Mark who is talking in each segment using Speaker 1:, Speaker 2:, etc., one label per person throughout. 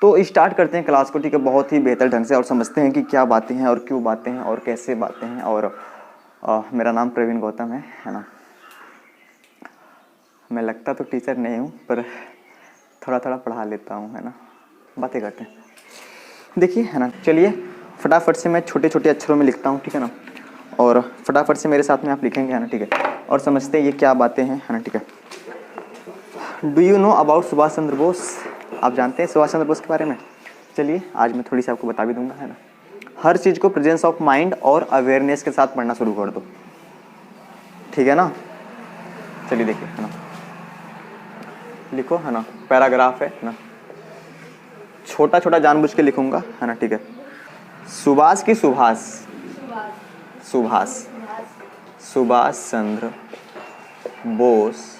Speaker 1: तो स्टार्ट करते हैं क्लास को, ठीक है, बहुत ही बेहतर ढंग से, और समझते हैं कि क्या बातें हैं और क्यों बातें हैं और कैसे बातें हैं। और मेरा नाम प्रवीण गौतम है ना। मैं लगता तो टीचर नहीं हूँ, पर थोड़ा थोड़ा पढ़ा लेता हूँ, है ना। बातें करते हैं, देखिए, है ना। चलिए फटाफट से मैं छोटे छोटे अक्षरों में लिखता हूँ, ठीक है ना, और फटाफट से मेरे साथ में आप लिखेंगे, है ना, ठीक है, और समझते हैं ये क्या बातें हैं, है ना, ठीक है। Do you know about Subhash Chandra Bose? आप जानते हैं सुभाष चंद्र बोस के बारे में? चलिए आज मैं थोड़ी सी आपको बता भी दूंगा, है ना। हर चीज़ को प्रेजेंस ऑफ माइंड और अवेयरनेस के साथ पढ़ना शुरू कर दो, ठीक है ना। चलिए देखिए, है ना, लिखो, है ना, पैराग्राफ है ना, छोटा छोटा जानबूझ के लिखूंगा, है ना, ठीक है। सुभाष की सुभाष, सुभाष, सुभाष चंद्र बोस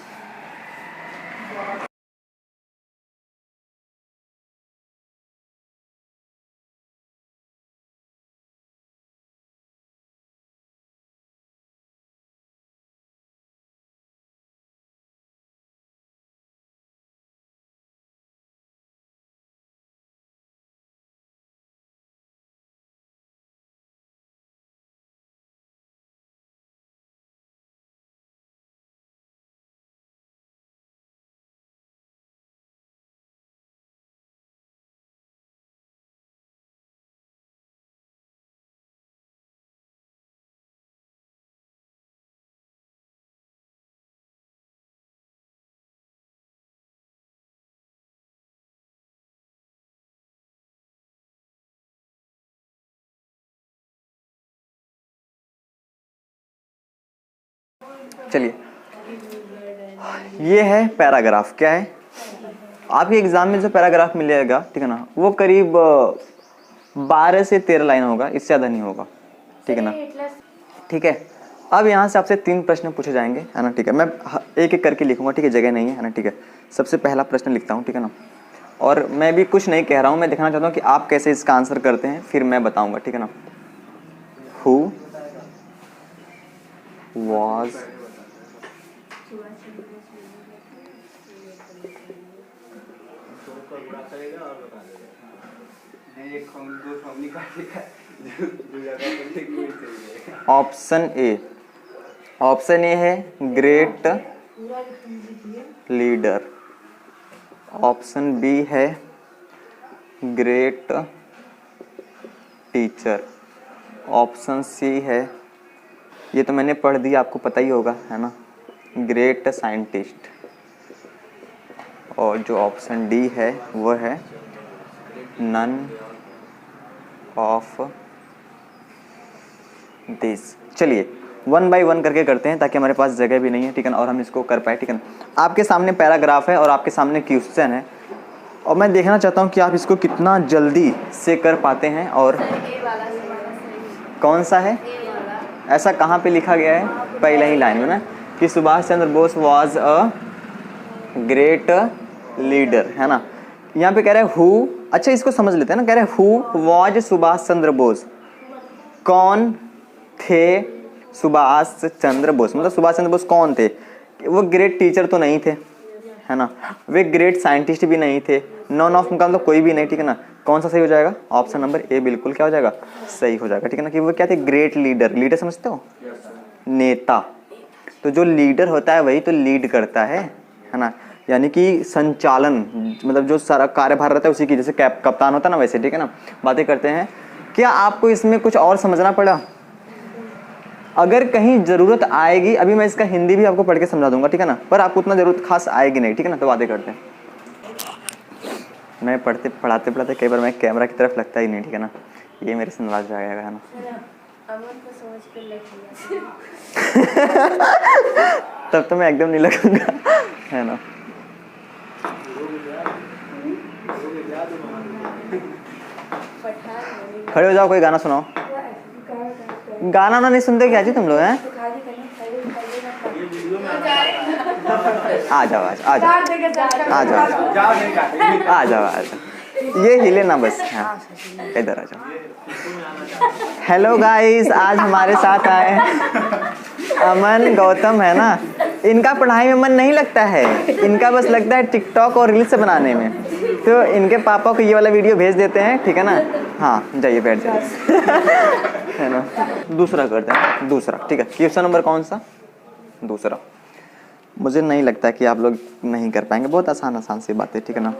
Speaker 1: चलिए, ये है पैराग्राफ। क्या है? आपके एग्जाम में जो पैराग्राफ मिलेगा, ठीक है ना, वो करीब 12 से 13 लाइन होगा, इससे ज़्यादा नहीं होगा, ठीक है ना। ठीक है, अब यहाँ से आपसे 3 प्रश्न पूछे जाएंगे, है ना, ठीक है। मैं एक एक करके लिखूंगा, ठीक है, जगह नहीं है ना, ठीक है। सबसे पहला प्रश्न लिखता हूँ, ठीक है ना, और मैं भी कुछ नहीं कह रहा हूँ, मैं दिखाना चाहता हूँ कि आप कैसे इसका आंसर करते हैं, फिर मैं बताऊँगा, ठीक है ना। Who was option A, option A है ग्रेट लीडर, ऑप्शन बी है ग्रेट टीचर, ऑप्शन सी है, ये तो मैंने पढ़ दिया, आपको पता ही होगा, है ना, ग्रेट साइंटिस्ट, और जो ऑप्शन डी है वो है नन ऑफ दिस। चलिए 1 बाय 1 करके करते हैं, ताकि हमारे पास जगह भी नहीं है, ठीक है ना, और हम इसको कर पाए, ठीक है ना। आपके सामने पैराग्राफ है और आपके सामने क्वेश्चन है, और मैं देखना चाहता हूँ कि आप इसको कितना जल्दी से कर पाते हैं। और कौन सा है? ऐसा कहाँ पे लिखा गया है? पहले ही लाइन में ना, कि Subhash Chandra Bose was a great leader, है ना। यहाँ पे कह रहे हैं हु, अच्छा इसको समझ लेते हैं ना, कह रहे हैं हु वॉज सुभाष चंद्र बोस, कौन थे सुभाष चंद्र बोस, मतलब सुभाष चंद्र बोस कौन थे? वो ग्रेट टीचर तो नहीं थे, है ना, वे ग्रेट साइंटिस्ट भी नहीं थे, नॉन ऑफ का मतलब कोई भी नहीं, ठीक है ना। कौन सा सही हो जाएगा? ऑप्शन नंबर ए बिल्कुल क्या हो जाएगा? सही हो जाएगा, ठीक है ना, कि वो क्या थे? Great leader. लीडर समझते हो? नेता। तो जो लीडर होता है वही तो लीड करता है ना, यानी कि संचालन, मतलब जो सारा कार्यभार रहता है उसी की, जैसे कप्तान होता है ना, वैसे, ठीक है ना। बातें करते हैं। क्या आपको इसमें कुछ और समझना पड़ा? अगर कहीं जरूरत आएगी, अभी मैं इसका हिंदी भी आपको पढ़ के समझा दूंगा, ठीक है ना, पर आपको उतना जरूरत खास आएगी नहीं, ठीक है ना। तो बातें करते हैं। मैं पढ़ाते पढ़ाते कई बार मैं कैमरा की तरफ लगता ही नहीं, ठीक है ना, ये मेरे से नाराज जाएगा, है ना। तब तो मैं एकदम नहीं लगूंगा, है ना। खड़े हो जाओ, कोई गाना सुनाओ। गाना ना नहीं सुनते क्या जी तुम लोग हैं? आ जाओ आ जाओ आ जाओ आ जाओ आ जाओ आ जाओ, ये हिले ना बस, हाँ इधर आ जाओ। हेलो गाइस, आज हमारे साथ आए अमन गौतम, है ना। इनका पढ़ाई में मन नहीं लगता है, इनका बस लगता है टिकटॉक और रील्स बनाने में। तो इनके पापा को ये वाला वीडियो भेज देते हैं, ठीक है ना। हाँ जाइए बैठ जाइए है ना। दूसरा करते हैं, दूसरा, ठीक है। क्वेश्चन नंबर कौन सा? दूसरा। मुझे नहीं लगता कि आप लोग नहीं कर पाएंगे, बहुत आसान आसान सी बात है, ठीक है ना।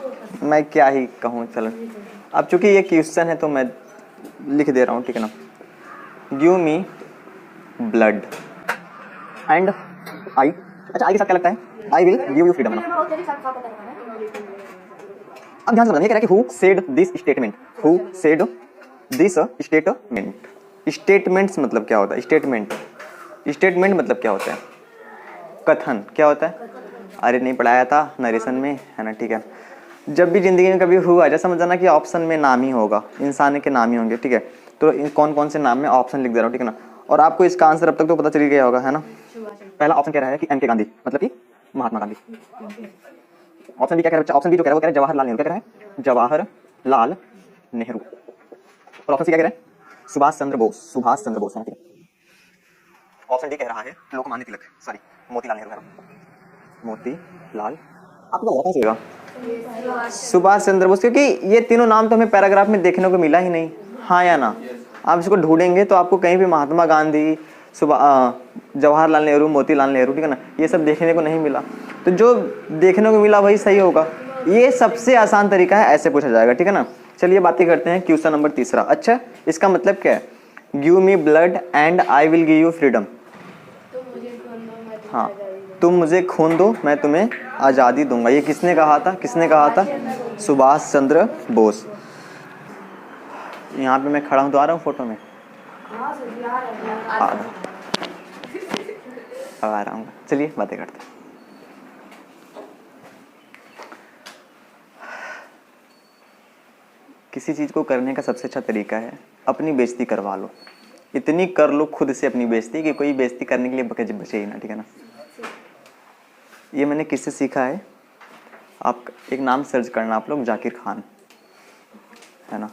Speaker 1: मैं क्या ही कहूँ, चलो अब चूंकि ये क्वेश्चन है तो मैं लिख दे रहा हूँ, ठीक है ना। Give me blood and I, अच्छा आई के साथ क्या लगता है? I will give you freedom ना। अब ध्यान से बताइए, कह रहा है कि who said this statement, who said this statement. Statements मतलब क्या होता है? स्टेटमेंट, स्टेटमेंट मतलब क्या होता है? कथन। क्या होता है? अरे नहीं पढ़ाया था नरेशन में, है ना, ठीक है। जब भी जिंदगी में कभी हुआ, जैसा समझ जाना कि ऑप्शन में नाम ही होगा, इंसान के नाम ही होंगे, ठीक है। तो कौन कौन से नाम में ऑप्शन लिख दे रहा हूँ, ठीक है ना। और आपको इसका आंसर अब तक तो पता चल गया होगा, है ना। पहला ऑप्शन कह रहा है कि एम के गांधी, मतलब कि महात्मा गांधी। ऑप्शन बी क्या कह रहा है? ऑप्शन बी जो कह रहा है वो कह रहा है जवाहरलाल नेहरू। क्या कह रहा है? जवाहरलाल नेहरू। और ऑप्शन सी क्या कह रहा है? सुभाष चंद्र बोस, सुभाष चंद्र बोस है, ठीक है। ऑप्शन डी कह रहा है लोकमान्य तिलक, सॉरी मोतीलाल नेहरू, मोतीलाल। आपको क्या लगता है? सुभाष चंद्र बोस, क्योंकि ये तीनों नाम तो हमें पैराग्राफ में देखने को मिला ही नहीं, हाँ या ना। आप इसको ढूंढेंगे तो आपको कहीं भी महात्मा गांधी, जवाहरलाल नेहरू, मोतीलाल नेहरू, ठीक है ना, ये सब देखने को नहीं मिला। तो जो देखने को मिला वही सही होगा। ये सबसे आसान तरीका है, ऐसे पूछा जाएगा, ठीक है ना। चलिए बातें करते हैं। क्वेश्चन नंबर तीसरा। अच्छा इसका मतलब क्या है? Give me blood and I will give you freedom. हाँ, तुम मुझे खून दो मैं तुम्हें आज़ादी दूंगा। ये किसने कहा था? किसने कहा था? सुभाष चंद्र बोस। यहाँ पे मैं खड़ा हूँ तो आ रहा हूँ फोटो में, आ रहा हूँ। चलिए बातें करते हैं। किसी चीज़ को करने का सबसे अच्छा तरीका है अपनी बेइज्जती करवा लो। इतनी कर लो खुद से अपनी बेइज्जती कि कोई बेइज्जती करने के लिए बचे ही ना, ठीक है ना। ये मैंने किससे सीखा है? आप एक नाम सर्च करना आप लोग, जाकिर खान, है ना।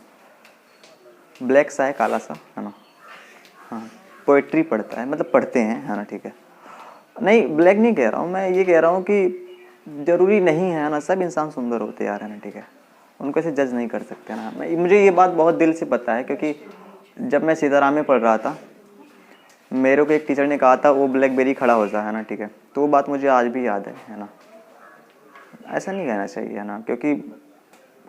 Speaker 1: ब्लैक सा है, काला सा, है ना। हाँ, पोएट्री पढ़ता है, मतलब पढ़ते हैं, है ना, ठीक है। नहीं ब्लैक नहीं कह रहा हूँ मैं, ये कह रहा हूँ कि जरूरी नहीं है ना, सब इंसान सुंदर होते यार, है ना, ठीक है। उनको ऐसे जज नहीं कर सकते ना। मुझे ये बात बहुत दिल से पता है, क्योंकि जब मैं सीताराम में पढ़ रहा था, मेरे को एक टीचर ने कहा था वो ब्लैकबेरी खड़ा होता है ना, ठीक है। तो वो बात मुझे आज भी याद है ना। ऐसा नहीं कहना चाहिए, है ना, क्योंकि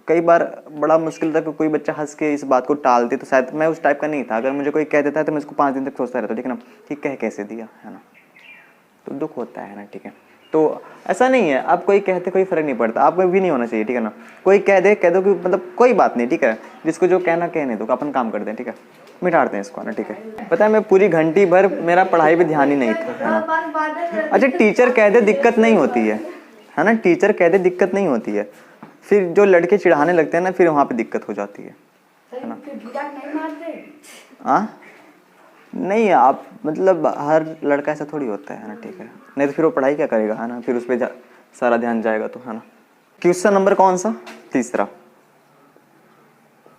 Speaker 1: कई बार बड़ा मुश्किल था कि कोई बच्चा हंस के इस बात को टाल दे। तो शायद मैं उस टाइप का नहीं था। अगर मुझे कोई कह देता है तो मैं इसको 5 दिन तक सोचता रहता, ठीक है ना, कि कह कैसे दिया, है ना। तो दुख होता है ना, ठीक है। तो ऐसा नहीं है, आप कोई कहते कोई फर्क नहीं पड़ता, आपको भी नहीं होना चाहिए, ठीक है ना। कोई कह दे, कह दो कि मतलब कोई बात नहीं, ठीक है। जिसको जो कहना कहने दो, अपन काम कर दें, ठीक है, मिटाते हैं इसको ना, ठीक है। पता है मैं पूरी घंटी भर मेरा पढ़ाई पे ध्यान ही नहीं था, है ना। अच्छा टीचर कह दे दिक्कत नहीं होती है ना, टीचर कह दे दिक्कत नहीं होती है। फिर जो लड़के चिढ़ाने लगते हैं ना, फिर वहाँ पे दिक्कत हो जाती है ना। हाँ नहीं, आप मतलब हर लड़का ऐसा थोड़ी होता है ना, ठीक है। नहीं तो फिर वो पढ़ाई क्या करेगा, है ना, फिर उस पर सारा ध्यान जाएगा, तो है ना। क्वेश्चन नंबर कौन सा? तीसरा।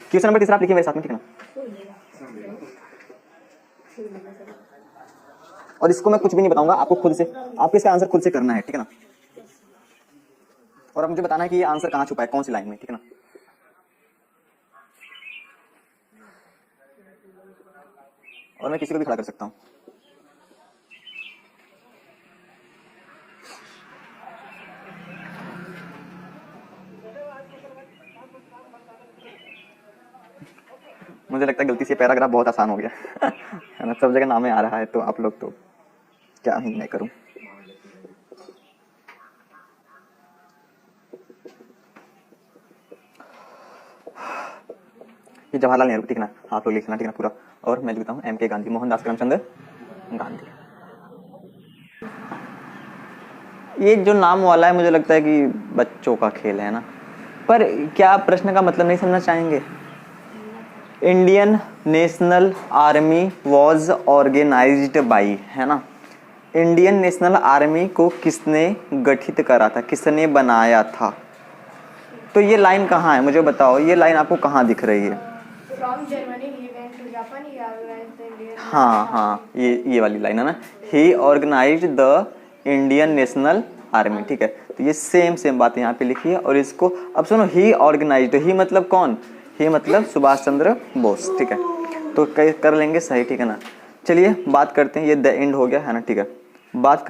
Speaker 1: क्वेश्चन नंबर तीसरा आप लिखिए मेरे साथ में, ठीक है ना। और इसको मैं कुछ भी नहीं बताऊंगा, आपको खुद से, आपको इसका आंसर खुद से करना है, ठीक है ना। और अब मुझे बताना है कि ये आंसर कहाँ छुपा है, कौन सी लाइन में, ठीक है ना। और मैं किसी को भी खड़ा कर सकता हूँ। मुझे लगता है गलती से पैराग्राफ बहुत आसान हो गया है ना, सब जगह नामे आ रहा है, तो आप लोग तो क्या ही मैं करूं। ये जवाहरलाल नेहरू, ठीक है ना, आप लोग लिखना, ठीक है ना, पूरा। और मैं लिखता हूँ एम के गांधी, मोहनदास करमचंद गांधी। ये जो नाम वाला है मुझे लगता है कि बच्चों का खेल है ना। पर क्या आप प्रश्न का मतलब नहीं समझना चाहेंगे? Indian National Army was organised by, है ना। इंडियन नेशनल आर्मी को किसने गठित करा था, किसने बनाया था? तो ये लाइन कहाँ है मुझे बताओ, ये लाइन आपको कहाँ दिख रही है? हाँ हाँ, ये वाली लाइन है ना। He organised the Indian National Army, ठीक है। तो ये सेम बात यहाँ पे लिखी है। और इसको अब सुनो, ही ऑर्गेनाइज्ड, ही मतलब कौन, ही मतलब सुभाष चंद्र बोस, ठीक है। तो कर लेंगे सही, ठीक है ना। चलिए बात करते हैं, ये द एंड हो गया है ना, ठीक है। बात करते